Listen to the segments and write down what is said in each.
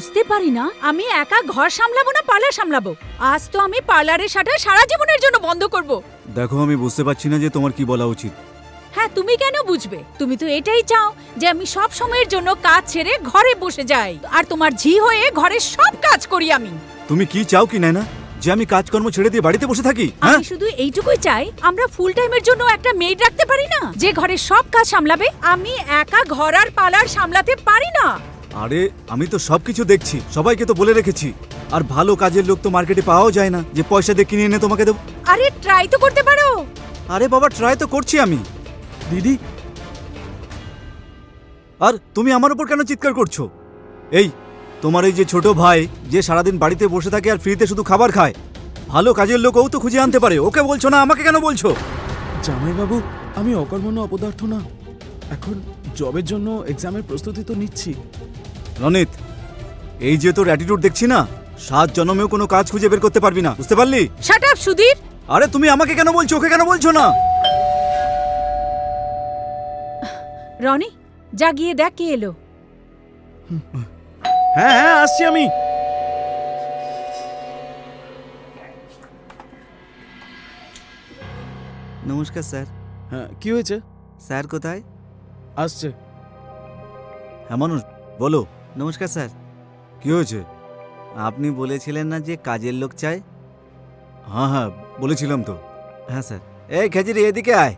বুঝতে পারি না আমি একা ঘর সামলাবো না পার্লার সামলাবো। আজ তো আমি পার্লারের শাটার সারা জীবনের জন্য বন্ধ করব। দেখো আমি বুঝতে পারছি না যে তোমার কি বলা উচিত। হ্যাঁ, তুমি কেন বুঝবে? তুমি তো এটাই চাও যে আমি সব সময়ের জন্য কাজ ছেড়ে ঘরে বসে যাই আর তোমার ঝি হয়ে ঘরের সব কাজ করি আমি। তুমি কি চাও কি না যে আমি কাজকর্ম ছেড়ে দিয়ে বাড়িতে বসে থাকি? হ্যাঁ, আমি শুধু এইটুকুই চাই আমরা ফুল টাইমের জন্য একটা মেড রাখতে পারি না, যে ঘরের সব কাজ সামলাবে। আমি একা ঘর আর পার্লার সামলাতে পারি না। আরে আমি তো সবকিছু দেখছি, সবাইকে তো বলে রেখেছি। আর ভালো কাজের লোক তো মার্কেটে পাওয়াও যায় না যে পয়সা দিয়ে কিনে এনে তোমাকে দেবো। আরে ট্রাই তো করতে পারো। আরে বাবা, ট্রাই তো করছি আমি। দিদি, আর তুমি আমার উপর কেন চিৎকার করছো? এই তোমার এই যে ছোট ভাই যে সারাদিন বাড়িতে বসে থাকে আর ফ্রিতে শুধু খাবার খায়, ভালো কাজের লোক ও তো খুঁজে আনতে পারে, ওকে বলছো না, আমাকে কেন বলছো? জামাইবাবু আমি অকর্মণ্য অপদার্থ না। এখন জবের জন্য এক্সামের প্রস্তুতি তো নিচ্ছি। রনিত, এই যে তোর অ্যাটিটিউড দেখছি না, 7 জন্মেও কোনো কাজ খুঁজে বের করতে পারবি না, বুঝতে পারলি? Shut up Sudhir. আরে তুমি আমাকে কেন বলছো, ওকে কেন বলছো না? রনি, যা গিয়ে দেখ কে এলো। হ্যাঁ হ্যাঁ, আসছি আমি। নমস্কার স্যার। হ্যাঁ, কি হয়েছে? স্যার কোথায়? আসছে। হ্যাঁ মানুষ, বলো। নমস্কার স্যার। কি হয়েছে? আপনি বলেছিলেন না যে কাজের লোক চাই? হ্যাঁ হ্যাঁ, বলেছিলাম তো। হ্যাঁ স্যার। এই খেজুরি, এদিকে আয়।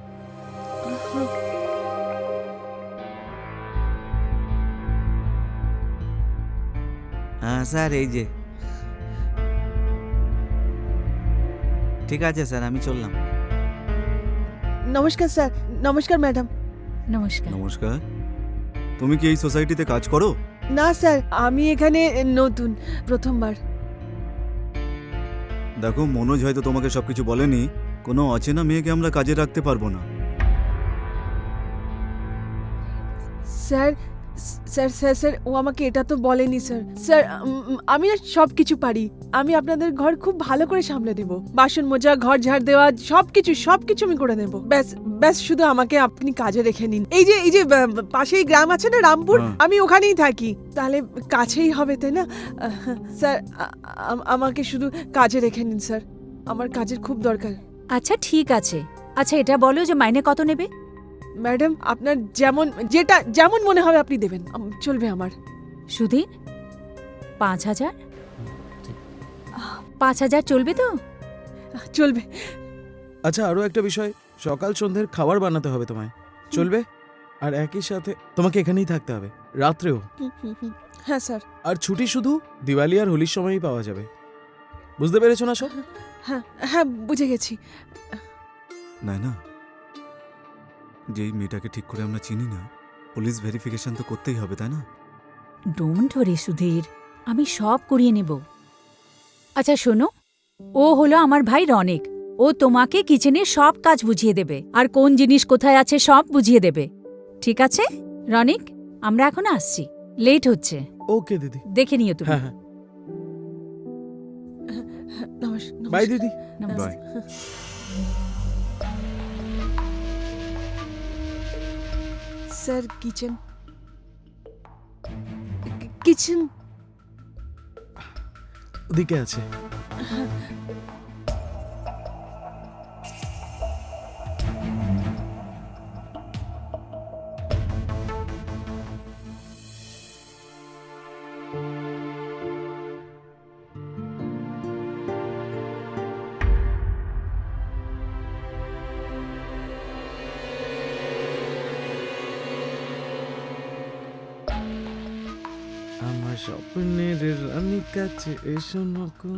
হ্যাঁ স্যার, এই যে। ঠিক আছে স্যার, আমি চললাম। নমস্কার স্যার। নমস্কার ম্যাডাম। নমস্কার। নমস্কার। তুমি কি এই সোসাইটিতে কাজ করো? না স্যার, আমি এখানে নতুন, প্রথমবার। দেখো, মনোজ হয়তো তোমাকে সবকিছু বলেনি। কোনো অচেনা মেয়েকে আমরা কাজে রাখতে পারবো না। স্যার স্যার স্যার স্যার ও আমাকে এটা তো বলেনি স্যার। স্যার আমি না সব কিছু পারি। আমি আপনাদের ঘর খুব ভালো করে সামলে দেব। বাসন মাজা, ঘর ঝাড় দেওয়া, সবকিছু আমি করে দেব। ব্যাস ব্যাস, শুধু আমাকে আপনি কাজে রেখে নিন। এই যে পাশেই গ্রাম আছে না, রামপুর, আমি ওখানেই থাকি। তাহলে কাছেই হবে, তাই না? স্যার আমাকে শুধু কাজে রেখে নিন স্যার, আমার কাজের খুব দরকার। আচ্ছা ঠিক আছে। আচ্ছা এটা বলো যে মাইনে কত নেবে? ম্যাডাম, আপনার যেমন মনে হবে আপনি দেবেন, চলবে আমার। সুধীর, 5,000? 5,000 চলবে তো? চলবে। আচ্ছা, আরো একটা বিষয়, সকাল সন্ধ্যের খাবার বানাতে হবে তোমায়, চলবে? আর একই সাথে তোমাকে এখানেই থাকতে হবে, রাত্রেও। হ্যাঁ স্যার। আর ছুটি শুধু দিওয়ালি আর হোলির সময়ই পাওয়া যাবে। বুঝতে পেরেছো না সব? হ্যাঁ হ্যাঁ, বুঝে গেছি। না না, যেই মেয়েটাকে ঠিক করে আমরা চিনি না, পুলিশ ভেরিফিকেশন তো করতেই হবে, তাই না? ডোন্ট ওয়ারি সুধীর, আমি সব করিয়ে নেব। আচ্ছা শোনো, ও হলো আমার ভাই রনিক। ও তোমাকে কিচেনের সব কাজ বুঝিয়ে দেবে আর কোন জিনিস কোথায় আছে সব বুঝিয়ে দেবে। ঠিক আছে রনিক, আমরা এখন আসছি, লেট হচ্ছে। ওকে দিদি। দেখে নিও তুমি। হ্যাঁ হ্যাঁ, নমস্কার। বাই দিদি। নমস্তে। বাই। স্যার কিচেন ওদিকে আছে। আমার স্বপ্নের রানী কাছে এসো নকো,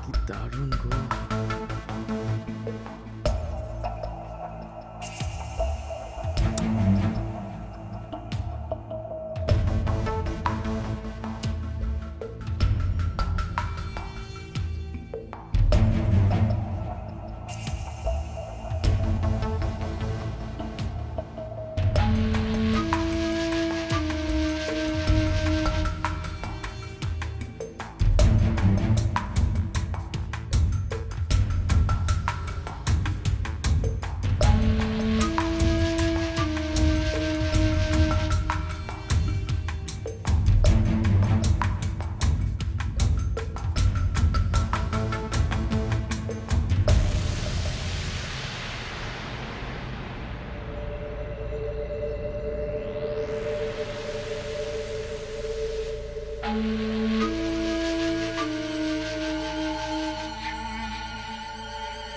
কি দারুণ গো।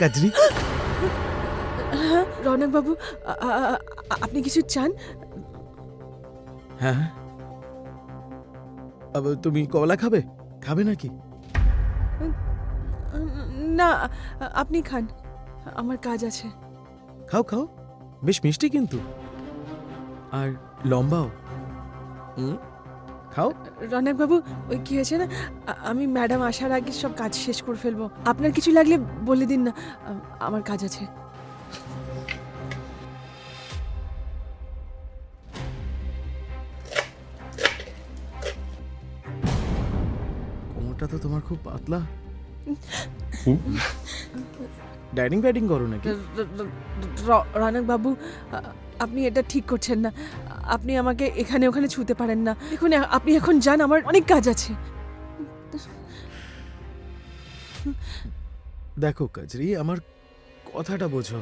কাজরি, রৌনক বাবু, আপনি কিছু চান? হ্যাঁ, আবার তুমি কলা খাবে? খাবে নাকি? না, আপনি খান, আমার কাজ আছে। খাও খাও, বেশ মিষ্টি কিন্তু, আর লম্বাও। খাও। রৌনক বাবু, ওই কি হয়েছে না, আমি ম্যাডাম আসার আগে সব কাজ শেষ করে ফেলবো। আপনার কিছু লাগলে বলে দিন না, আমার কাজ আছে। কোমরটা তো তোমার খুব পাতলা। ডাইটিং ফ্যাটিং করো নাকি? রৌনক বাবু, আপনি এটা ঠিক করছেন না। আপনি আমাকে এখানে ওখানে ছুতে পারেন না। দেখুন, আপনি এখন যান, আমার অনেক কাজ আছে। দেখো কাজরি, আমার কথাটা বোঝো।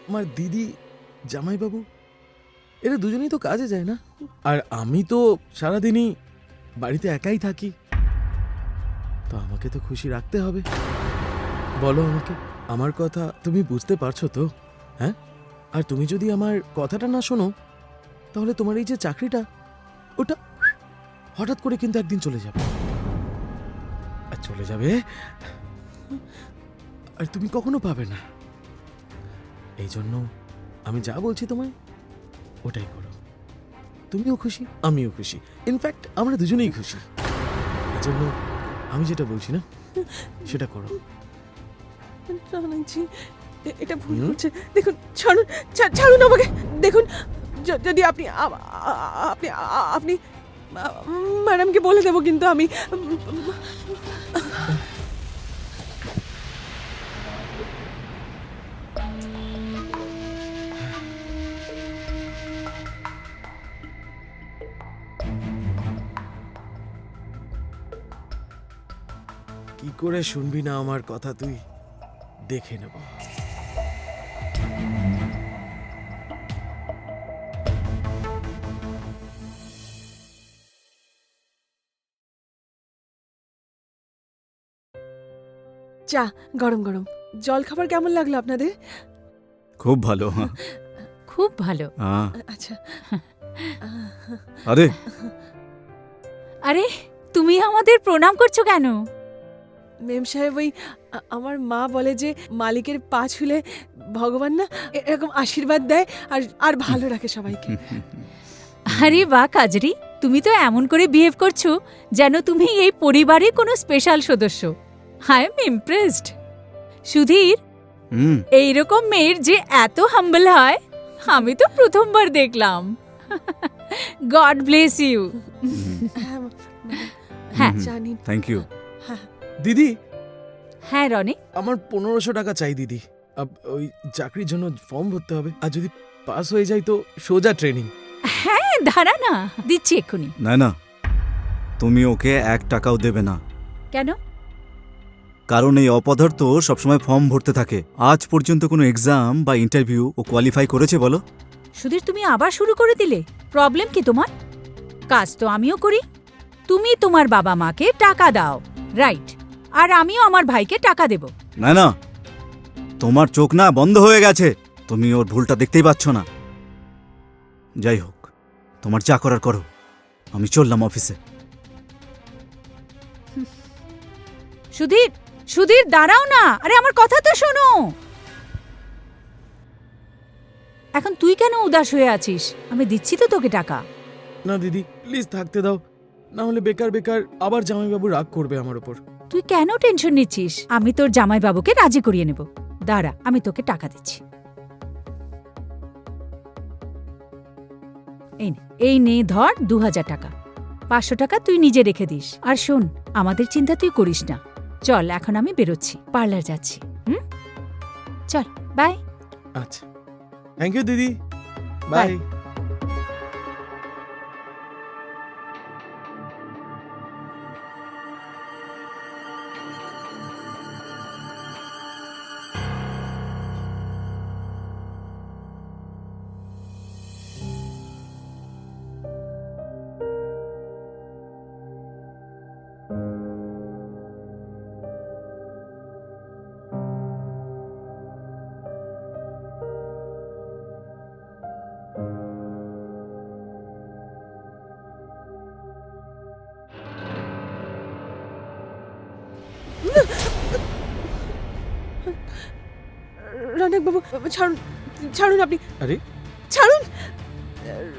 আমার দিদি, জামাইবাবু, এরা দুজনেই তো কাজে যায় না, আর আমি তো সারাদিনই বাড়িতে একাই থাকি। তো আমাকে তো খুশি রাখতে হবে। বলো আমাকে, আমার কথা তুমি বুঝতে পারছো তো? হ্যাঁ, আর তুমি যদি আমার কথাটা না শোনো, তাহলে তোমার এই যে চাকরিটা, ওটা হঠাৎ করে কিন্তু একদিন চলে যাবে। আর চলে যাবে, আর তুমি কখনো পাবে না। এই জন্য আমি যা বলছি তোমায়, ওটাই করো। তুমিও খুশি, আমিও খুশি, ইনফ্যাক্ট আমরা দুজনেই খুশি। এই জন্য আমি যেটা বলছি না, সেটা করো। রৌনকজি, এটা ভুল হচ্ছে। দেখুন, ছাড়ুন, ছাড়ুন আমাকে। দেখুন, যদি আপনি আপনি আপনি ম্যাডামকে বলে দেবো, কিন্তু আমি কি করে শুনবি না আমার কথা তুই? দেখে নেব। চা গরম গরম। জল খাবার কেমন লাগলো আপনাদের? খুব ভালো। খুব ভালো। হ্যাঁ। আচ্ছা। আরে আরে, তুমি আমাদের প্রণাম করছো কেন? মেম সাহেব, ওই আমার মা বলে যে মালিকের পা ছুলে ভগবান না এরকম আশীর্বাদ দেয়, আর ভালো রাখে সবাইকে। আরে বাহ কাজরি, তুমি তো এমন করে বিহেভ করছো যেন তুমি এই পরিবারের কোনো স্পেশাল সদস্য। I am impressed. Sudhir, hmm, এইরকম মেয়ের যে এত হাম্বল হয়, আমি তো প্রথমবার দেখলাম। God bless you. হ্যাঁ, হ্যাঁ। জানি। Thank you. দিদি, হ্যাঁ রনি, আমার 1500 টাকা চাই দিদি। ওই চাকরির জন্য ফর্ম ভরতে হবে, আর যদি পাস হয়ে যায় তো সোজা ট্রেনিং। হ্যাঁ দাঁড়া না, দিচ্ছি এক্ষুনি। না না, তুমি ওকে 1 টাকাও দেবে না, কেন? কারণ এই অপদার্থ সবসময় ফর্ম ভরতে থাকে। আজ পর্যন্ত কোনো এক্সাম বা ইন্টারভিউ ও কোয়ালিফাই করেছে বলো? সুধীর, তুমি আবার শুরু করে দিলে। প্রবলেম কি তোমার? কাজ তো আমিও করি। তুমি তোমার বাবা মাকে টাকা দাও, রাইট, আর আমিও আমার ভাইকে টাকা দেব। না না, তোমার চোখ না বন্ধ হয়ে গেছে, তুমি ওর ভুলটা দেখতেই পাচ্ছ না। যাই হোক, তোমার যা করার করো, আমি চললাম অফিসে। সুধীর, সুধীর দাঁড়াও না, আরে আমার কথা তো শোনো। এখন তুই কেন উদাস হয়ে আছিস? আমি দিচ্ছি তো তোকে টাকা। না দিদি, প্লিজ থাকতে দাও, না হলে বেকার বেকার আবার জামাইবাবু রাগ করবে আমার ওপর। তুই কেন টেনশন নিচ্ছিস? আমি তোর জামাইবাবুকে রাজি করিয়ে নেব। দাঁড়া, আমি তোকে টাকা দিচ্ছি। এই নে ধর 2000 টাকা। 500 টাকা তুই নিজে রেখে দিস। আর শোন, আমাদের চিন্তা তুই করিস না। চল, এখন আমি বেরোচ্ছি, পার্লার যাচ্ছি। চল, বাই। আচ্ছা, থ্যাংক ইউ দিদি, Bye. বাই। রনক বাবু, ছাড়ুন, ছাড়ুন আপনি, আরে ছাড়ুন।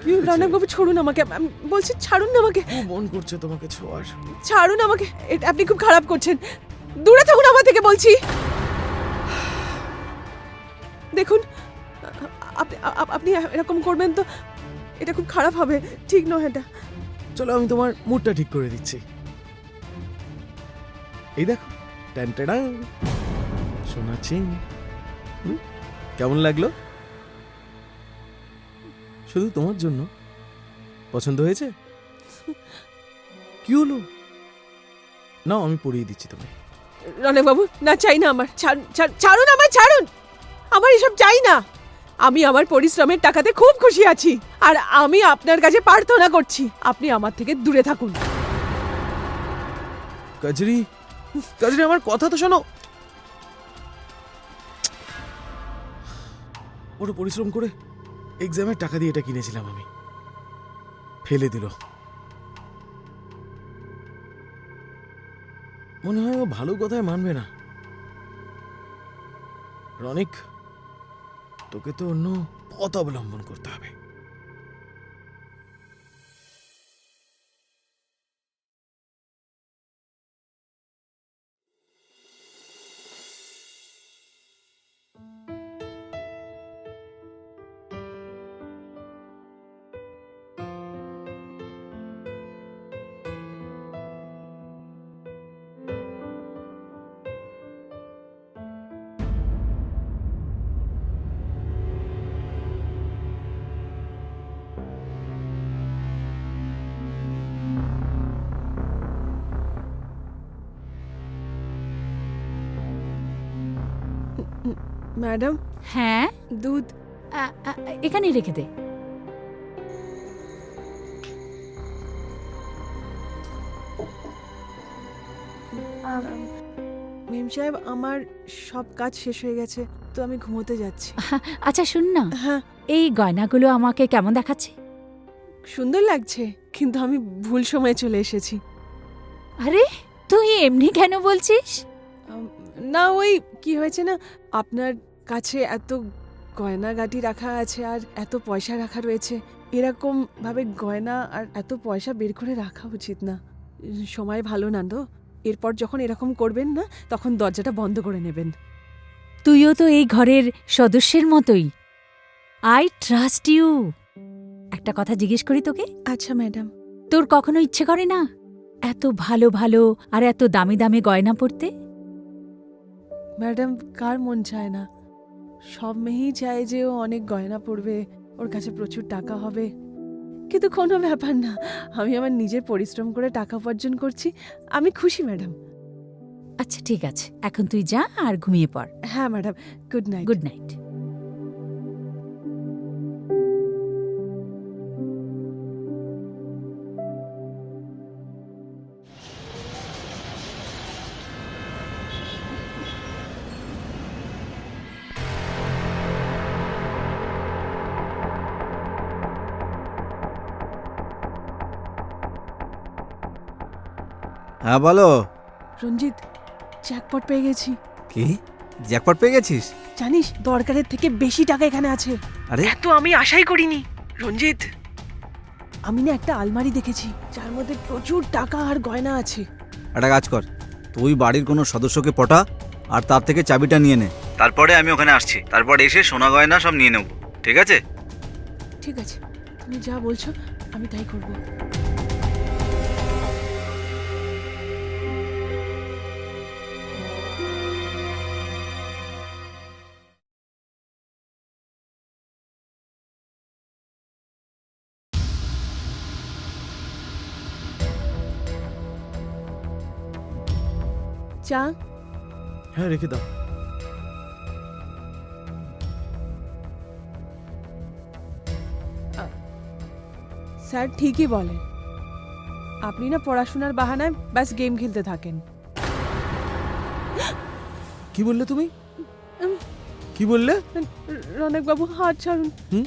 কি হয়েছে? রনক বাবু ছাড়ুন আমাকে, আমি বলছি ছাড়ুন না আমাকে, খুব মন করছে তোমাকে ছোঁয়ার। ছাড়ুন আমাকে, এটা আপনি খুব খারাপ করছেন, দূরে থাকুন আমার থেকে বলছি। দেখুন, আপনি আপনি এরকম করবেন তো এটা খুব খারাপ হবে, ঠিক নয় এটা। চলো আমি তোমার মুডটা ঠিক করে দিচ্ছি। এই দেখো, টান টাডাং, সোনা চেইন। কেমন লাগলো? শুধু তোমার জন্য। পছন্দ হয়েছে? কি হলো? নাও আমি পরিয়ে দিচ্ছি তোমায়। রনক বাবু, না চাই না আমার, ছাড়ুন আমার, ছাড়ুন আমার, এসব চাই না। আমি আমার পরিশ্রমের টাকাতে খুব খুশি আছি, আর আমি আপনার কাছে প্রার্থনা করছি আপনি আমার থেকে দূরে থাকুন। কাজরি, কাজরি আমার কথা তো শোনো। ওটা পরিশ্রম করে এক্সামের টাকা দিয়ে এটা কিনেছিলাম আমি, ফেলে দিল। মনে হয় ও ভালো কথায় মানবে না। রনিক, তোকে তো অন্য পথ অবলম্বন করতে হবে। ম্যাডাম, হ্যাঁ, দুধ। এখানেই রেখে দে। মেম সাহেব, আমার সব কাজ শেষ হয়ে গেছে, তো আমি ঘুমোতে যাচ্ছি। আচ্ছা শুন না, হ্যাঁ, এই গয়নাগুলো আমাকে কেমন দেখাচ্ছে? সুন্দর লাগছে, কিন্তু আমি ভুল সময়ে চলে এসেছি। আরে তুই এমনি কেন বলছিস? না, ওই কি হয়েছে না, আপনার কাছে এত গয়নাগাটি রাখা আছে আর এত পয়সা রাখা রয়েছে, এরকম ভাবে গয়না আর এত পয়সা বের করে রাখা উচিত না। সময় ভালো না তো, এরপর যখন এরকম করবেন না তখন দরজাটা বন্ধ করে নেবেন। তুইও তো এই ঘরের সদস্যের মতোই। I trust you. একটা কথা জিজ্ঞেস করি তোকে, আচ্ছা ম্যাডাম। তোর কখনো ইচ্ছে করে না এত ভালো ভালো আর এত দামি দামি গয়না পরতে? ম্যাডাম, কার মন চায় না? সব মেয়েই চায় যে ও অনেক গয়না পরবে, ওর কাছে প্রচুর টাকা হবে, কিন্তু কোনো ব্যাপার না, আমি আমার নিজের পরিশ্রম করে টাকা উপার্জন করছি, আমি খুশি ম্যাডাম। আচ্ছা ঠিক আছে, এখন তুই যা আর ঘুমিয়ে পড়। হ্যাঁ madam, good night. Good night. হ্যাঁ বলো। রঞ্জিত, জ্যাকপট পেয়ে গেছি। কি, জ্যাকপট পেয়ে গেছিস? জানিস, দরকারের থেকে বেশি টাকা এখানে আছে। আরে এত আমি আশাই করিনি। রঞ্জিত, আমি না একটা আলমারি দেখেছি যার মধ্যে প্রচুর টাকা আর গয়না আছে। একটা কাজ কর, তুই বাড়ির কোনো সদস্যকে পটা আর তার থেকে চাবিটা নিয়ে নে, তারপরে আমি ওখানে আসছি, তারপর এসে সোনা গয়না সব নিয়ে নেব, ঠিক আছে? ঠিক আছে, তুমি যা বলছো আমি তাই করব। চা? হ্যাঁ, রেখে দাও। স্যার ঠিকই বলে, আপনি না পড়াশোনার বাহানায় ব্যাস গেম খেলতে থাকেন। কি বললে তুমি? উম, কি বললে? রনক বাবু, হাত ছাড়ুন। হুম?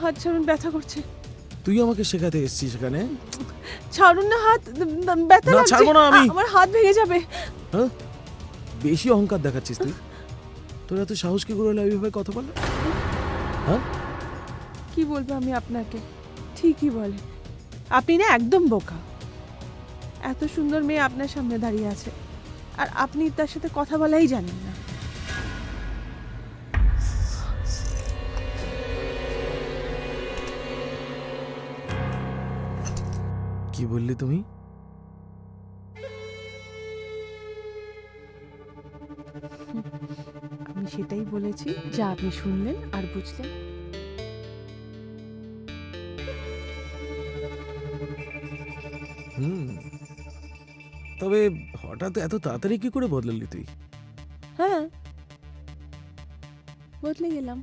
হাত ছাড়ুন, ব্যথা করছে। তুই আমাকে শেখাতে এসেছিস সেখানে? ছাড়ুন না হাত, ব্যথা না, লাগছে। ছাড়বো না আমি। আমার হাত ভেঙে যাবে। হ্যাঁ? বেশি অহংকার দেখাচ্ছিস তুই। তোর এত সাহস কি করে হলো এইভাবে কথা বলে? হ্যাঁ, কি বলবো আমি আপনাকে, ঠিকই বলে। আপনি না একদম বোকা। এত সুন্দর মেয়ে আপনার সামনে দাঁড়িয়ে আছে, আর আপনি তার সাথে কথা বলাই জানেন না। কি বললি তুমি? আমি সেটাই বলেছি যা আপনি শুনলেন আর বুঝলেন। তবে হঠাৎ এত তাড়াতাড়ি কি করে বদলালি তুই? হ্যাঁ, বদলে গেলাম।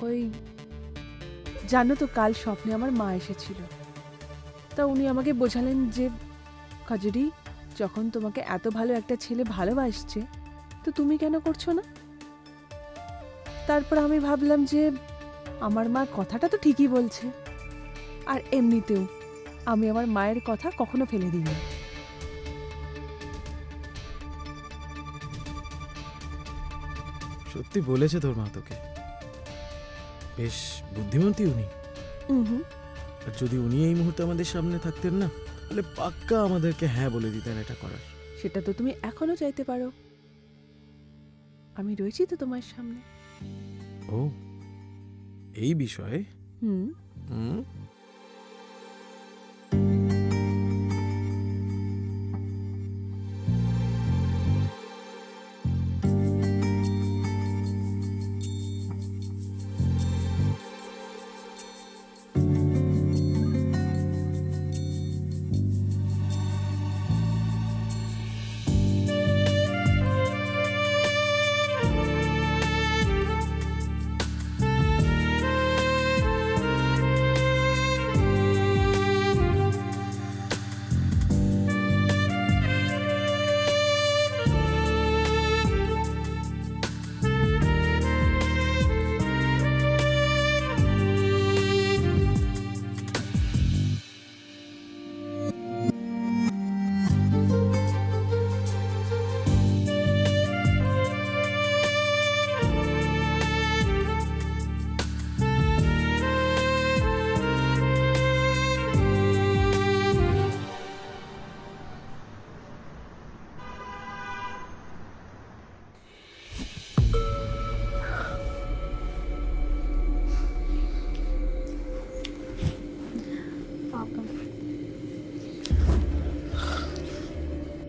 ওই জানো তো, কাল স্বপ্নে আমার মা এসেছিল। তা উনি আমাকে বোঝালেন যে কাজরি, যখন তোমাকে এত ভালো একটা ছেলে ভালোবাসছে, তো তুমি কেন করছো না? তারপর আমি ভাবলাম যে আমার মা কথাটা তো ঠিকই বলছে, আর এমনিতেও আমি আমার মায়ের কথা কখনো ফেলে দিইনি। সত্যি বলেছে তোর মা তোকে। বেশ বুদ্ধিমতী উনি। হুম, আর যদি উনি এই মুহূর্তে আমাদের সামনে থাকতেন না, তাহলে পাক্কা আমাদেরকে হ্যাঁ বলে দিতেন এটা করার। সেটা তো তুমি এখনো চাইতে পারো। আমি রয়েছি তো তোমার সামনে। ও, এই বিষয়ে? হুম, হুম,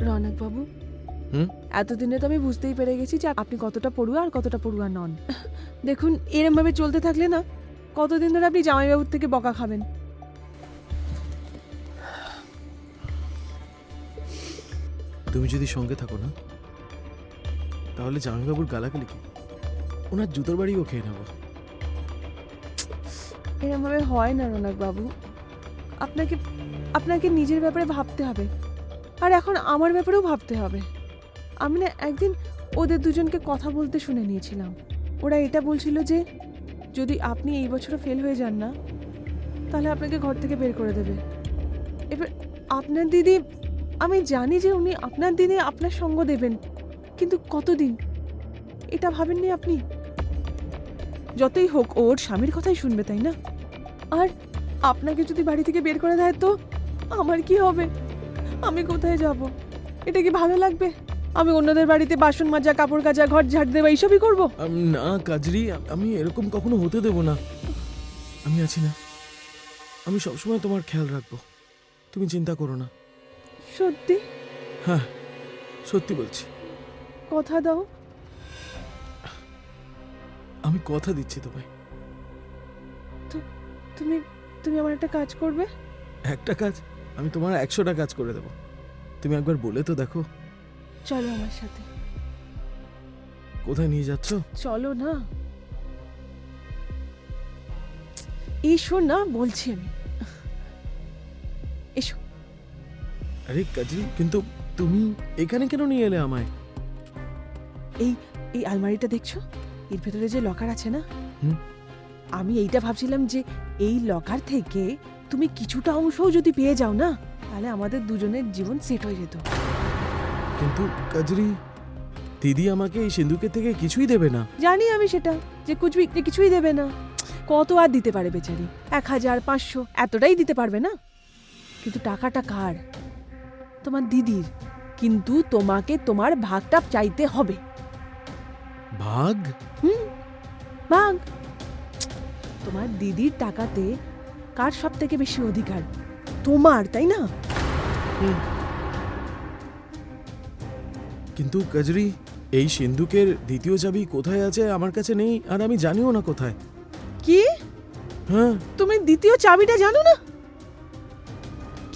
রনক বাবু, হুম? এতদিনে তো আমি বুঝতেই পেরে গেছি যে আপনি কতটা পড়ুয়া আর কতটা পড়ুয়া নন। দেখুন, এরম ভাবে চলতে থাকলে না কতদিন ধরে আপনি জামাইবাবুর থেকে বকা খাবেন। তুমি যদি সঙ্গে থাকো না, তাহলে জামাইবাবুর গালাগালি কি, ওনার জুতোর বাড়িও খেয়ে নেবো। এরম ভাবে হয় না রনক বাবু। আপনাকে আপনাকে নিজের ব্যাপারে ভাবতে হবে, আর এখন আমার ব্যাপারেও ভাবতে হবে। আমি না একদিন ওদের দুজনকে কথা বলতে শুনে নিয়েছিলাম। ওরা এটা বলছিল যে যদি আপনি এই বছরও ফেল হয়ে যান না, তাহলে আপনাকে ঘর থেকে বের করে দেবে। এবার আপনার দিদি, আমি জানি যে উনি আপনার দিদি আপনার সঙ্গ দেবেন, কিন্তু কতদিন এটা ভাবেননি আপনি? যতই হোক ওর স্বামীর কথাই শুনবে, তাই না? আর আপনাকে যদি বাড়ি থেকে বের করে দেয় তো আমার কি হবে? আমি কোথায় যাব? এটা কি ভালো লাগবে? আমি অন্যদের বাড়িতে বাসন মাজা, কাপড় কাচা, ঘর ঝাড় দেওয়া এইসবই করবো? না কাজরি, আমি এরকম কখনো হতে দেব না। আমি আছি না, আমি সবসময় তোমার খেয়াল রাখবো, তুমি চিন্তা করো না। সত্যি? হ্যাঁ, সত্যি বলছি। কথা দাও। আমি কথা দিচ্ছি তোমায়। তুমি তুমি আমার একটা কাজ করবে? একটা কাজ? আমি তোমার 100টা কাজ করে দেবো। তুমি একবার বলে তো দেখো। চলো আমার সাথে। কোথায় নিয়ে যাচ্ছ? চলো না, এসো না বলছি আমি। এসো। আরে কাজরি, কিন্তু তুমি এখানে কেন নিয়ে এলে আমায়? এই আলমারিটা দেখছো? এর ভেতরে যে লকার আছে না, হুম। আমি এইটা ভাবছিলাম যে এই লকার থেকে তুমি কিছুটা অংশও যদি পেয়ে যাও না, তাহলে আমাদের দুজনের জীবন সেট হয়ে যেত। কিন্তু কাজরি, দিদি আমাকে এই সিন্ধুকের থেকে কিছুই দেবে না। জানি আমি সেটা, যে কিছুই দেবে না। কত আর দিতে পারে বেচারি? 1000, 500 এতটাই দিতে পারবে না। কিন্তু টাকাটা কার? তোমার দিদির। কিন্তু তোমাকে তোমার ভাগটা চাইতে হবে। ভাগ? ভাগ। তোমার দিদির টাকাতে কার সব থেকে বেশি অধিকার? তোমার, তাই না? কিন্তু কাজরি, এই সিন্ধুকের দ্বিতীয় চাবি কোথায় আছে আমার কাছে নেই, আর আমি জানিও না কোথায়। কি? হ্যাঁ। তুমি দ্বিতীয় চাবিটা জানো না?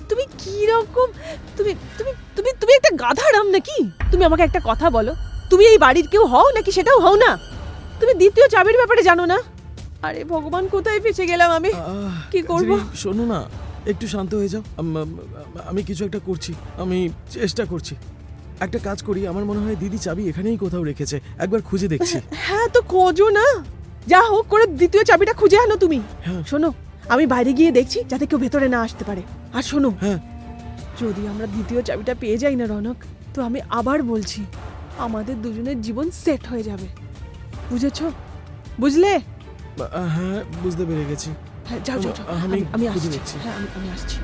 তুমি কি রকম, তুমি তুমি তুমি তুমি একটা গাধারাম নাকি? তুমি আমাকে একটা কথা বলো, তুমি এই বাড়ির কেউ হও নাকি সেটাও হও না? তুমি দ্বিতীয় চাবির ব্যাপারে জানো না? আরে ভগবান, কোথায় ফেসে গেলাম আমি? কি করব? কাজরি, শোনো না, একটু শান্ত হয়ে যাও। আমি কিছু একটা করছি, আমি চেষ্টা করছি। একটা কাজ করি, আমার মনে হয় দিদি চাবি এখানেই কোথাও রেখেছে, একবার খুঁজে দেখছি। হ্যাঁ তো খোঁজো না, যা হোক করে দ্বিতীয় চাবিটা খুঁজে আনো তুমি। হ্যাঁ। শোনো, আমি বাইরে গিয়ে দেখছি যাতে কেউ ভেতরে না আসতে পারে। আর শোনো, হ্যাঁ। যদি আমরা দ্বিতীয় চাবিটা পেয়ে যাই না রনক, তো আমি আবার বলছি, আমাদের দুজনের জীবন সেট হয়ে যাবে। বুঝেছো? বুঝলে? হ্যাঁ, বুঝতে পেরে গেছি। হ্যাঁ, যাও যাও যাও। আমি আমি খুঁজে আসছি। দেখছি। হ্যাঁ, আমি আসছি।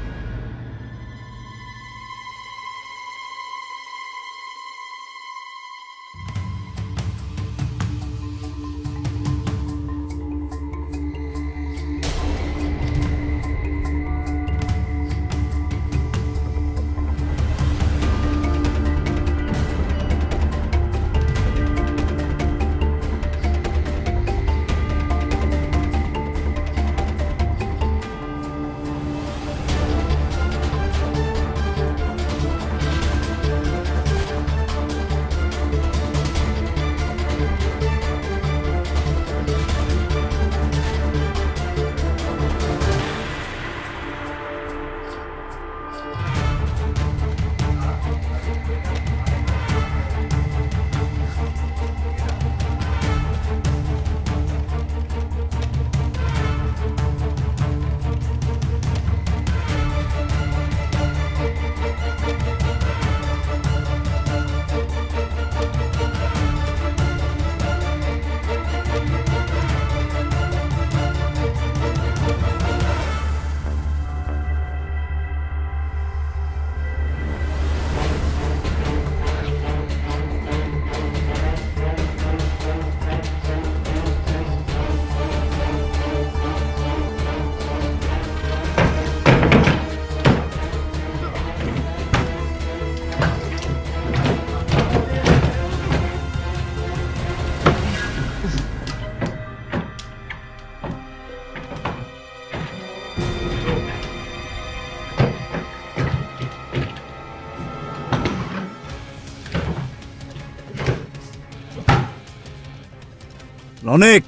অনেক,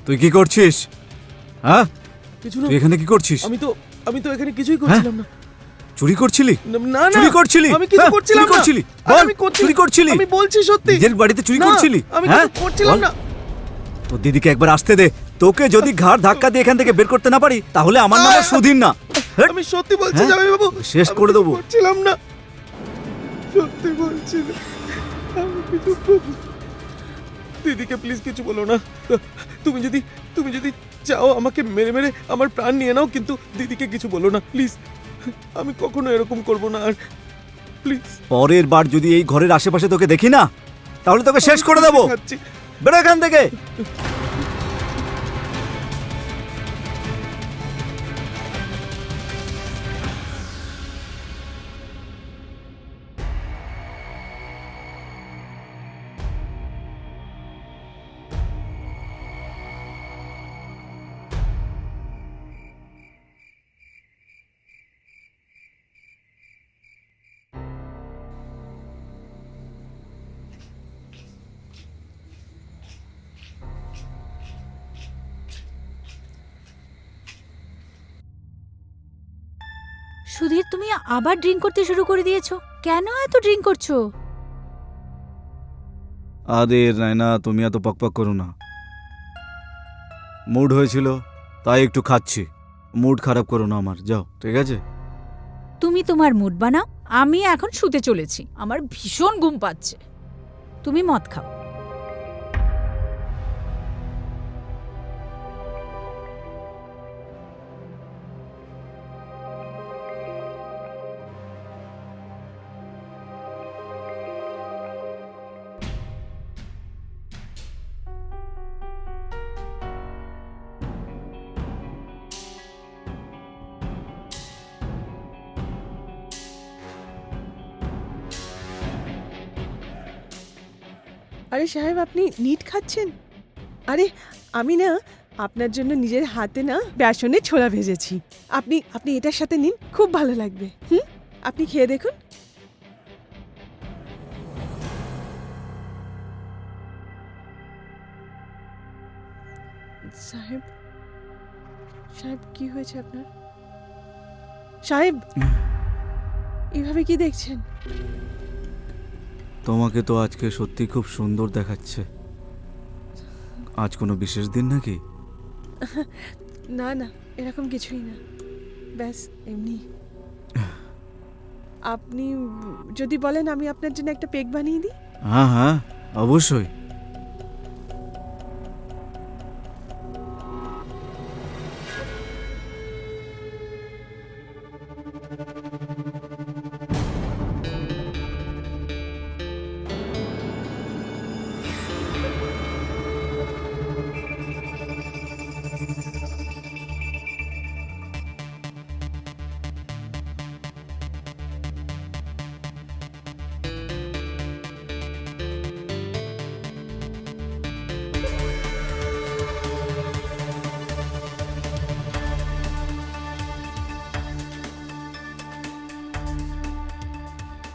তুই কি করছিস? হ্যাঁ, কিছু না। তুই এখানে কি করছিস? আমি তো এখানে কিছুই করছিলাম না। চুরি করছিলি? না না, চুরি করছিলি? আমি কিছু হ্যাঁ, করছিলাম চুরি না। করছিলি? আরে বল, আমি চুরি করছিলি? আমি বলছি সত্যি। নিজের বাড়িতে চুরি না, করছিলি? আমি হ্যাঁ, কিছু করছিলাম বল। না। তোর দিদিকে একবার আসতে দে। তোকে যদি ঘাড় ধাক্কা দিয়ে এখান থেকে বের করতে না পারি, তাহলে আমার নাম সুধীর না। হেট, আমি সত্যি বলছি হ্যাঁ? জামাই বাবু, শেষ আমি করে কিছু দেবো। করছিলাম না, সত্যি বলছি না, আমি কিছু দিদিকে প্লিজ কিছু বলো না। তুমি যদি চাও আমাকে মেরে মেরে আমার প্রাণ নিয়ে নাও, কিন্তু দিদিকে কিছু বলো না প্লিজ। আমি কখনো এরকম করব না আর, প্লিজ। পরের বার যদি এই ঘরের আশেপাশে তোকে দেখি না, তাহলে তোকে শেষ করে দেবো। বেরো এখান থেকে। সুধীর, তুমি আবার ড্রিঙ্ক করতে শুরু করে দিয়েছো। কেন এত ড্রিঙ্ক করছো? আদের নাইনা, তুমি এত পকপক করো না। মুড হয়েছিল তাই একটু খাচ্ছি। মুড খারাপ করো না আমার, যাও, ঠিক আছে? তুমি তোমার মুড বানাও, আমি এখন শুতে চলেছি। আমার ভীষণ ঘুম পাচ্ছে। তুমি মদ খাও। আরে সাহেব, আপনি নিট খাচ্ছেন? আরে আমি না আপনার জন্য নিজের হাতে না বেসনের ছোলা ভেজেছি। আপনি আপনি এটার সাথে নিন, খুব ভালো লাগবে। আপনি খেয়ে দেখুন। সাহেব, সাহেব কি হয়েছে আপনার? সাহেব, এভাবে কি দেখছেন? তোমাকে তো আজকে সত্যি খুব সুন্দর দেখাচ্ছে। আজ কোনো বিশেষ দিন নাকি? না না, এরকম কিছুই না, ব্যাস এমনি। আপনি যদি বলেন আমি আপনার জন্য একটা পেক বানিয়ে দিই। হ্যাঁ হ্যাঁ, অবশ্যই।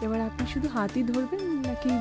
এবার আপনি শুধু হাতই ধরবেন নাকি?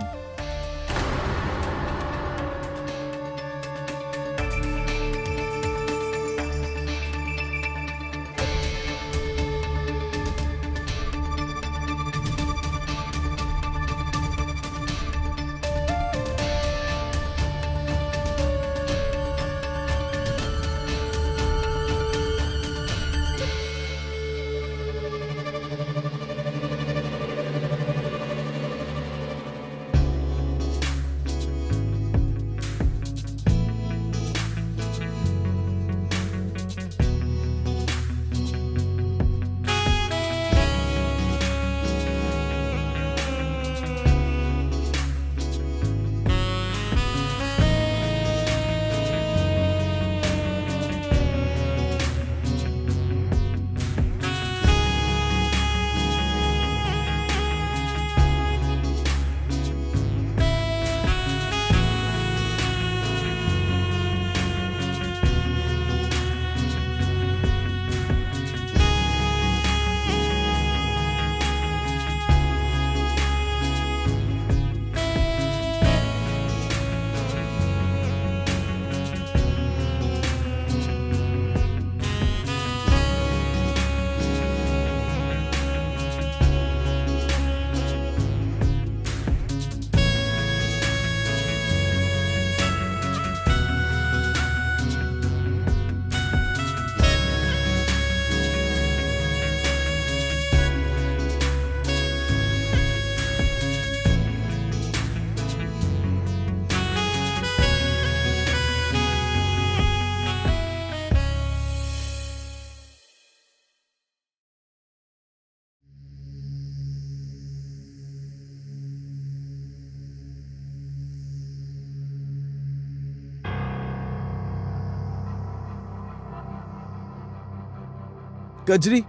কাজরি,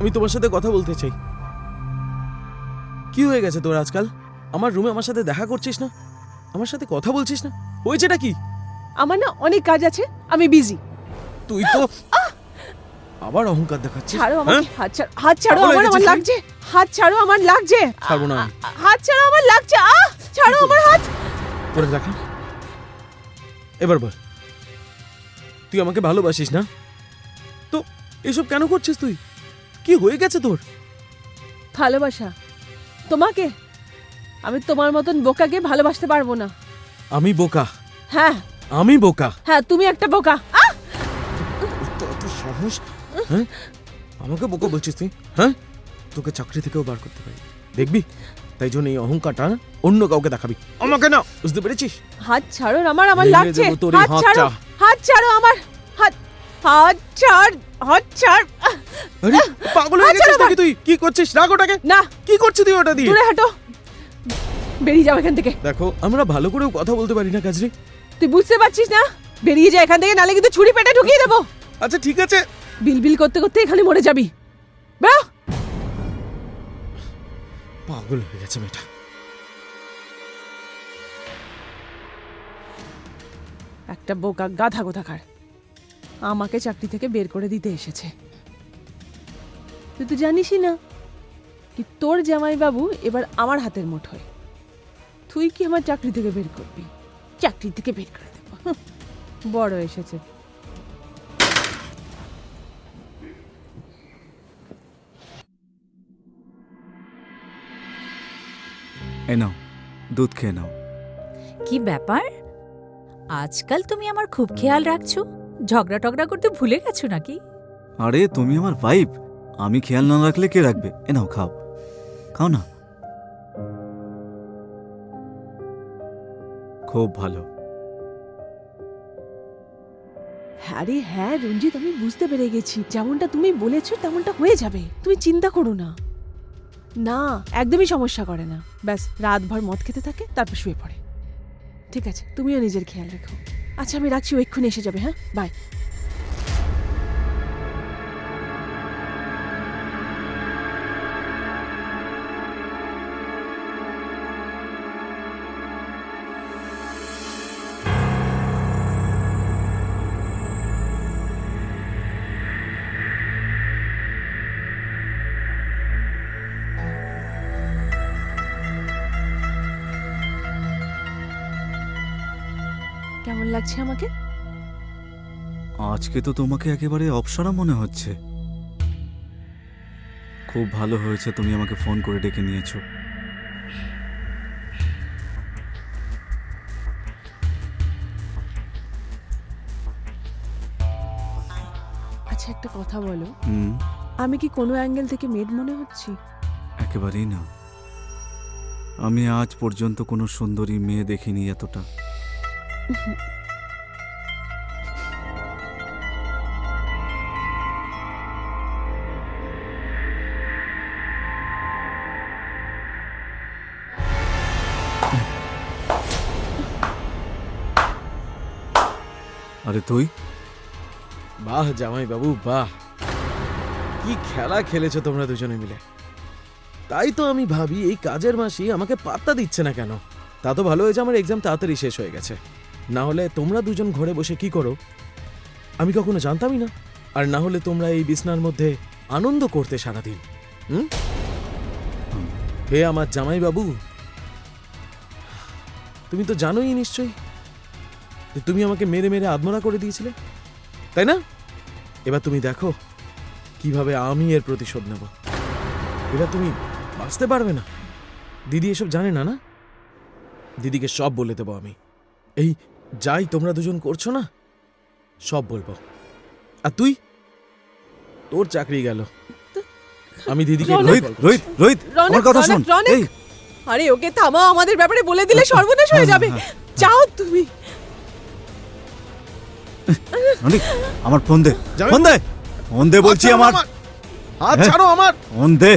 আমি তোমার সাথে কথা বলতে চাই। কি হয়ে গেছে তোর আজকাল? আমার রুমে আমার সাথে দেখা করছিস না, আমার সাথে কথা বলছিস না, হয়েছেটা কি? আমার না অনেক কাজ আছে, আমি বিজি। তুই তো আবার অহংকার দেখাচ্ছিস। ছাড়ো হ্যাঁ? আমাকে, হাত ছাড়ো, পাগল হয়ে আমার গেছিস লাগছে, হাত ছাড়ো, আমার লাগছে। ছাড়বো না আমি। হাত ছাড়ো, আমার লাগছে। ছাড়ো আমার হাত। করে দেখা, এবার বল, তুই আমাকে ভালোবাসিস না? তো এসব কেন করছিস তুই? কি হয়ে গেছে তোর? ভালোবাসা তোমাকে? আমি তোমার মতন বোকাকে ভালোবাসতে পারবো না। আমি বোকা? হ্যাঁ আমি বোকা? হ্যাঁ, তুমি একটা বোকা। তো এত সাহস? হ্যাঁ, আমাকে বোকা বলছিস তুই? হ্যাঁ, তোকে চাকরি থেকেও বার করতে পারি, দেখবি? তাই জন্য এই অহংকারটা অন্য কাউকে দেখাবি, আমাকে না, বুঝতে পেরেছিস? হাত ছাড়ো আমার, আমার ভেঙে লাগছে। দেবো তোর এই হাত ছাড়ো, হাতটা। হাত ছাড়ো আমার, হাত, হাত ছাড়, হাত ছাড়। আরে পাগল হয়ে গেছিস নাকি তুই? কি করছিস? রাখ ওটাকে। না, কি করছিস তুই ওটা দিয়ে? দূরে হাঁটো, বেরিয়ে যাও এখান থেকে। দেখো, আমরা ভালো করেও কথা বলতে পারি না কাজরি। তুই বুঝতে পারছিস না? বেরিয়ে যা এখান থেকে, নালে কিন্তু ছুরি পেটে ঢুকিয়ে দেবো। আচ্ছা ঠিক আছে। বিল করতে করতে এখানে মরে যাবি। বেরো। পাগল হয়ে গেছে মেয়েটা। একটা বোকা গাধা কোথাকার আমাকে চাকরি থেকে বের করে দিতে এসেছে। তুই তো জানিসই না কি তোর জামাইবাবু এবার আমার হাতের মুঠোয়। তুই কি আমার চাকরি থেকে বের করবি? চাকরি থেকে বের করে দেবো। বড় এসেছে। এ নাও, দুধ খেয়ে নাও। কি ব্যাপার, আজকাল তুমি আমার খুব খেয়াল রাখছো? ঝগড়া টগড়া করতে ভুলে গেছো নাকি? আরে তুমি আমার ওয়াইফ, আমি খেয়াল না রাখলে কে রাখবে? এ নাও, খাও, খাও না। খুব ভালো। হ্যাঁ রে হ্যাঁ রঞ্জিত, আমি বুঝতে পেরে গেছি, যেমনটা তুমি বলেছো তেমনটা হয়ে যাবে। তুমি চিন্তা করো না। না, একদমই সমস্যা করে না। ব্যাস রাতভর মদ খেতে থাকে, তারপর শুয়ে পড়ে। ঠিক আছে, তুমিও নিজের খেয়াল রেখো। আচ্ছা আমি রাখছি, ও এক্ষুনি এসে যাবে। হ্যাঁ, বাই। কেমন লাগছে আমাকে? আজকে তো তোমাকে একেবারে অপসরা মনে হচ্ছে। খুব ভালো হয়েছে তুমি আমাকে ফোন করে ডেকে নিয়েছো। আচ্ছা একটা কথা বলো, হুম, আমি কি কোনো অ্যাঙ্গেল থেকে মেড মনে হচ্ছি? একেবারেই না। আমি আজ পর্যন্ত কোনো সুন্দরী মেয়ে দেখিনি এতটা। আরে তুই? বাহ জামাই বাবু বাহ, কি খেলা খেলেছো তোমরা দুজনে মিলে। তাই তো আমি ভাবি এই কাজের মাসি আমাকে পাত্তা দিচ্ছে না কেন। তা তো ভালো হয়েছে আমার এক্সাম তাড়াতাড়ি শেষ হয়ে গেছে, না হলে তোমরা দুজন ঘরে বসে কি করো আমি কখনো জানতামই না। আর না হলে তোমরা এই বিছনার মধ্যে আনন্দ করতে সারাদিন। হুম, হে আমার জামাই বাবু, তুমি তো জানোই নিশ্চয়ই যে তুমি আমাকে মেরে মেরে আত্মরা করে দিয়েছিলে, তাই না? এবার তুমি দেখো কিভাবে আমি এর প্রতিশোধ নেব। এবার তুমি বাঁচতে পারবে না। দিদি এসব জানে না, না? দিদিকে সব বলে দেবো আমি। এই যাই তোমরা দুজন করছো না, সব বলবো। আর তুই, তোর চাকরি গেল। আমি দিদিকে রনক! রোহিত, রোহিত, রোহিত, রনক, আমার কথা রনক, শোন। রনক! এই, আরে ওকে থামাও, আমাদের ব্যাপারে বলে দিলে সর্বনাশ হয়ে যাবে। যাও তুমি। রনিক, আমার ফোন দে, যাবে? ফোন দে, ফোন দে বলছি আমার। হাত হ্যাঁ? ছাড়ো আমার। ফোন দে,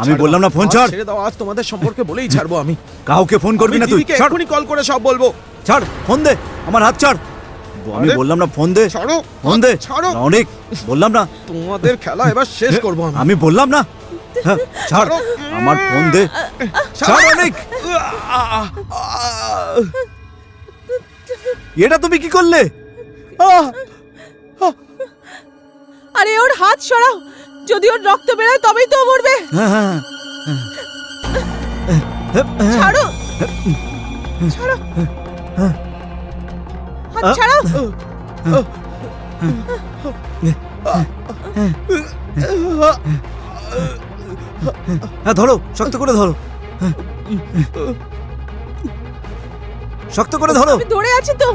আমি ছাড়ো, বললাম না ফোন হাত ছাড়। ছেড়ে দাও, আজ তোমাদের সম্পর্কে বলেই ছাড়বো আমি। কাউকে ফোন করবি আমি না তুই। দিদিকে ছাড়, এক্ষুনি কল করে সব বলবো। ছাড়, ফোন দে, আমার হাত ছাড়। আমি আরে, বললাম না ফোন দে, ছাড়ো, ফোন দে। ছাড়ো। রনিক, বললাম না, তোমাদের খেলা এবার শেষ করবো আমি। আমি বললাম না। হ্যাঁ, ছাড়, ছাড়ো। আমার ফোন দে, ছাড় রনিক। এটা তুমি কি করলে? আহ! আরে ওর হাত সরাও, যদি ওর রক্ত বেরোয় তবেই তো ও মরবে। হ্যাঁ, হ্যাঁ, ছাড়ো, ছাড়ো, হাত ছাড়ো। হ্যাঁ, ধরো, শক্ত করে ধরো, শক্ত করে ধরো। আমি ধরে আছি তো।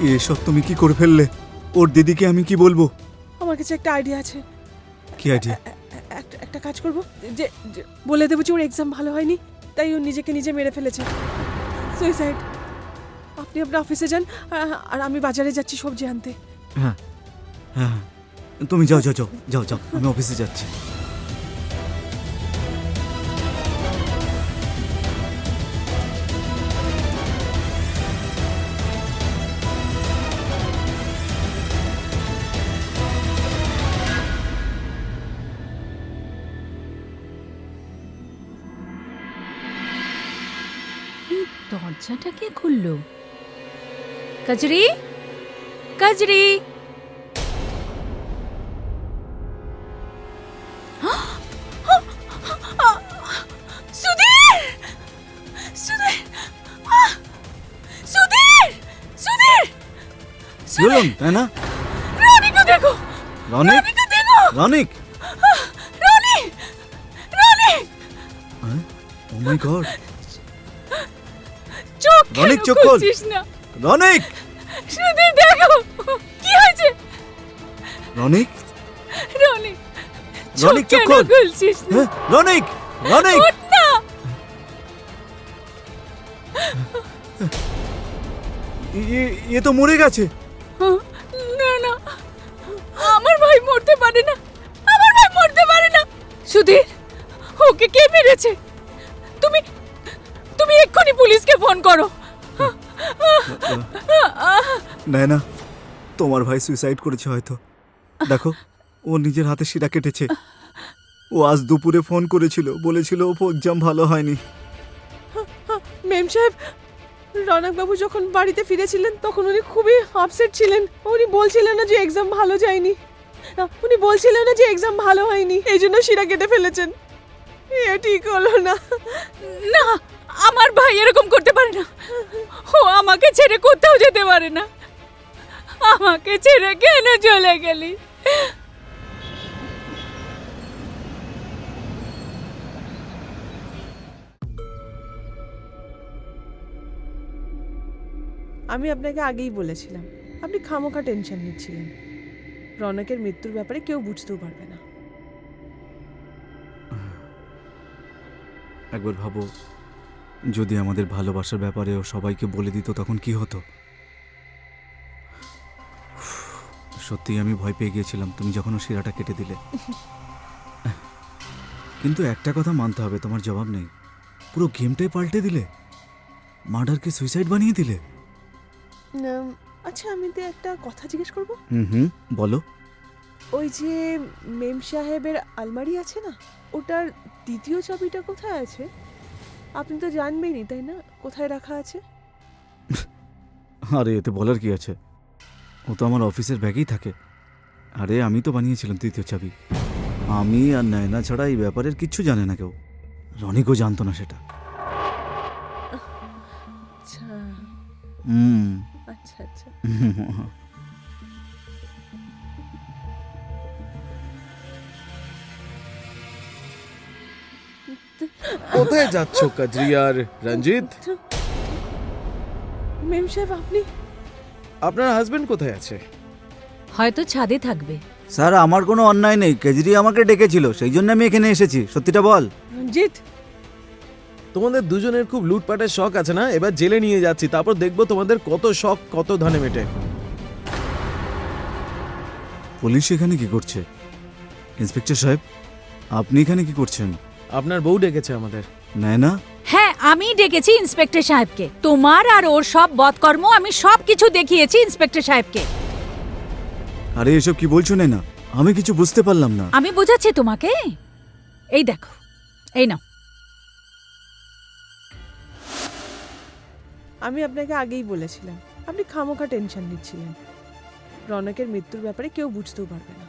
এসব তুমি কি করে ফেললে? ওর দিদিকে আমি কি বলবো? আমার কাছে একটা আইডিয়া আছে। কি আইডিয়া? একটা কাজ করব, যে বলে দেবো যে ওর এক্সাম ভালো হয়নি, তাই ও নিজেকে নিজে মেরে ফেলেছে, সুইসাইড। আপনি আপনার অফিসে যান, আর আমি বাজারে যাচ্ছি সবজি আনতে। হ্যাঁ হ্যাঁ, তুমি যাও যাও যাও যাও যাও, আমি অফিসে যাচ্ছি। এই দরজাটা কে খুললো? কাজরি, কাজরি! সুধীর! সুধীর! সুধীর! সুধীর! কি হলো, তাই না? রনিকে দেখো! রনিক, রনিকে দেখো! রনিক! রনি! রনি! ও মাই গড! চোখ রনিক, কেন চোখ খোল! খুলছিস না? রনিক! সুধীর দেখো! কি হয়েছে? রনিক! রনি! রনিক, চোখ কেন খোল! খুলছিস না? হ্যাঁ, রনিক! রনিক! ওঠ না! এ তো মরে গেছে। না না, আমার ভাই মরতে পারে না, আমার ভাই মরতে পারে না। সুধীর, ওকে কে মেরেছে? তুমি তুমি এক্ষুনি পুলিশকে ফোন করো। না, তোমার ভাই সুইসাইড করেছে হয়তো। দেখো, ও নিজের হাতে শিরা কেটেছে। ও আজ দুপুরে ফোন করেছিল, বলেছিল ও এক্সাম ভালো হয়নি। মেম সাহেব, রনকবাবু যখন বাড়িতে ফিরেছিলেন তখন উনি খুবই আপসেট ছিলেন। উনি বলছিলেন না যে এক্সাম ভালো যায়নি, উনি বলছিলেন না যে এক্সাম ভালো হয়নি, এই জন্য শিরা কেটে ফেলেছেন। এ ঠিক হলো না। না, আমার ভাই এরকম করতে পারে না। ও আমাকে ছেড়ে কোথাও যেতে পারে না। আমাকে ছেড়ে কেন চলে গেলি? আমি আপনাকে আগেই বলেছিলাম, আপনি খামোখা টেনশন নিচ্ছিলেন। রনকের মৃত্যুর ব্যাপারে কেউ বুঝতেও পারবে না। একবার ভাবো, যদি আমাদের ভালোবাসার ব্যাপারে ও সবাইকে বলে দিত তখন কি হতো? সত্যি আমি ভয় পেয়ে গিয়েছিলাম তুমি যখন ও শিরাটা কেটে দিলে। কিন্তু একটা কথা মানতে হবে, তোমার জবাব নেই। পুরো গেমটাই পাল্টে দিলে, মার্ডারকে সুইসাইড বানিয়ে দিলে। আচ্ছা, আমি তো একটা কথা জিজ্ঞেস করব। হুম, বলো। ওই যে মেম সাহেবের আলমারি আছে না, ওটার দ্বিতীয় চাবিটা কোথায় আছে? আপনি তো জানবেনই, তাই না, কোথায় রাখা আছে? আরে এতে বলার কি আছে, ও তো আমার অফিসের ব্যাগেই থাকে। আরে আমি তো বানিয়েছিলাম তৃতীয় চাবি। আমি আর নয়না ছাড়া এই ব্যাপারের কিচ্ছু জানে না কেউ। রনিকও জানতো না সেটা। আচ্ছা হুম। আচ্ছা আচ্ছা। কোথায় যাচ্ছ কাজরি আর রঞ্জিত? মেম সাহেব, আপনি? আপনার হাজবেন্ড কোথায় আছে? হয়তো ছাদে থাকবে। স্যার, আমার কোনো অন্যায় নেই। কেজরি আমাকে ডেকেছিল, সেই জন্য আমি এখানে এসেছি। সত্যিটা বল। রঞ্জিত, তোমাদের দুজনের খুব লুটপাটের শখ আছে না? এবার জেলে নিয়ে যাচ্ছি, তারপর দেখবো তোমাদের কত শখ কত ধনে মেটে। পুলিশ এখানে কি করছে? ইন্সপেক্টর সাহেব, আপনি এখানে কি করছেন? আপনার বউ ডেকেছে আমাদের। নয়না? হ্যাঁ, আমি ডেকেছি ইন্সপেক্টর সাহেবকে। তোমার আর ওর সব বদকর্ম আমি সব কিছু দেখিয়েছি ইন্সপেক্টর সাহেবকে। আরে এসব কি বলছো নয়না? আমি কিছু বুঝতে পারলাম না। আমি বোঝাচ্ছি তোমাকে। এই দেখো, এই নাও। আমি আপনাকে আগেই বলেছিলাম, আপনি খামোখা টেনশন নিচ্ছিলেন। রনকের মৃত্যুর ব্যাপারে কেউ বুঝতেও পারবে না।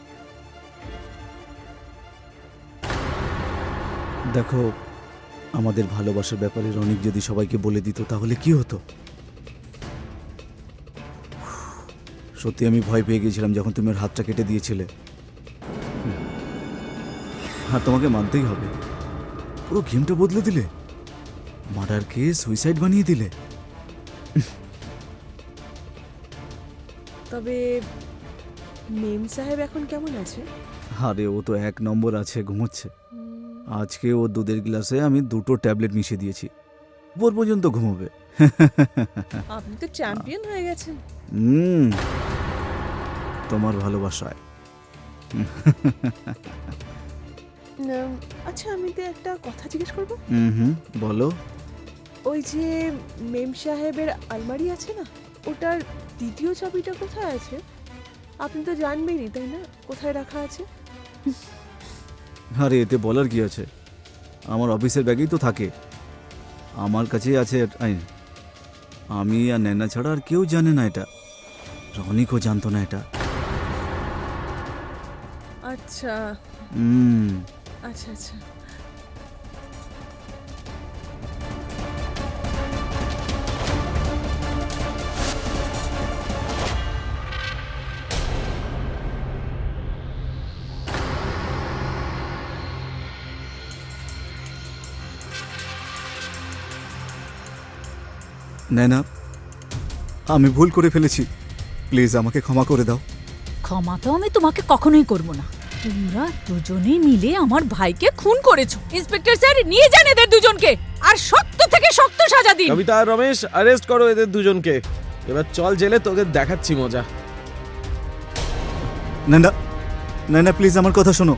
দেখো, আমাদের ভালোবাসার ব্যাপারে রনিক যদি সবাইকে বলে দিত তাহলে কি হতো? সত্যি আমি ভয় পেয়ে গিয়েছিলাম যখন তুমি ওর হাতটা কেটে দিয়েছিলে। আর তোমাকে মানতেই হবে, পুরো গেমটা বদলে দিলে, মার্ডারকে সুইসাইড বানিয়ে দিলে। তবে মেম সাহেব এখন কেমন আছে? আরে ও তো 1 নম্বর আছে, ঘুমোচ্ছে। আজকে ও দুধের গ্লাসে আমি 2টো ট্যাবলেট মিশিয়ে দিয়েছি, ভোর পর্যন্ত ঘুমোবে। আপনি তো চ্যাম্পিয়ন হয়ে গেছেন। হুম, তোমার ভালোবাসায়। আচ্ছা, আমি তো একটা কথা জিজ্ঞেস করব। হুম, বলো। ওই যে মেম সাহেবের আলমারি আছে না, ওটার দ্বিতীয় চাবিটা কোথায় আছে? আপনি তো জানবেনই, তাই না, কোথায় রাখা আছে? আরে এতে বলার কি আছে, আমার অফিসের ব্যাগেই তো থাকে, আমার কাছেই আছে। আমি আর নैना ছাড়া আর কেউ জানে না এটা, রনিকও জানতো না এটা। আচ্ছা হুম, আচ্ছা আচ্ছা। নैना, আমি ভুল করে ফেলেছি, প্লিজ আমাকে ক্ষমা করে দাও। ক্ষমা তো আমি তোমাকে কখনোই করব না। তোমরা দুজনেই মিলে আমার ভাইকে খুন করেছো। ইন্সপেক্টর স্যার, নিয়ে যান এদের দুজনকে, আর শক্ত থেকে শক্ত সাজা দিন। কবিতা আর রমেশ, অ্যারেস্ট করো এদের দুজনকে। এবার চল জেলে, তোকে দেখাচ্ছি মজা। নैना, প্লিজ আমার কথা শোনো।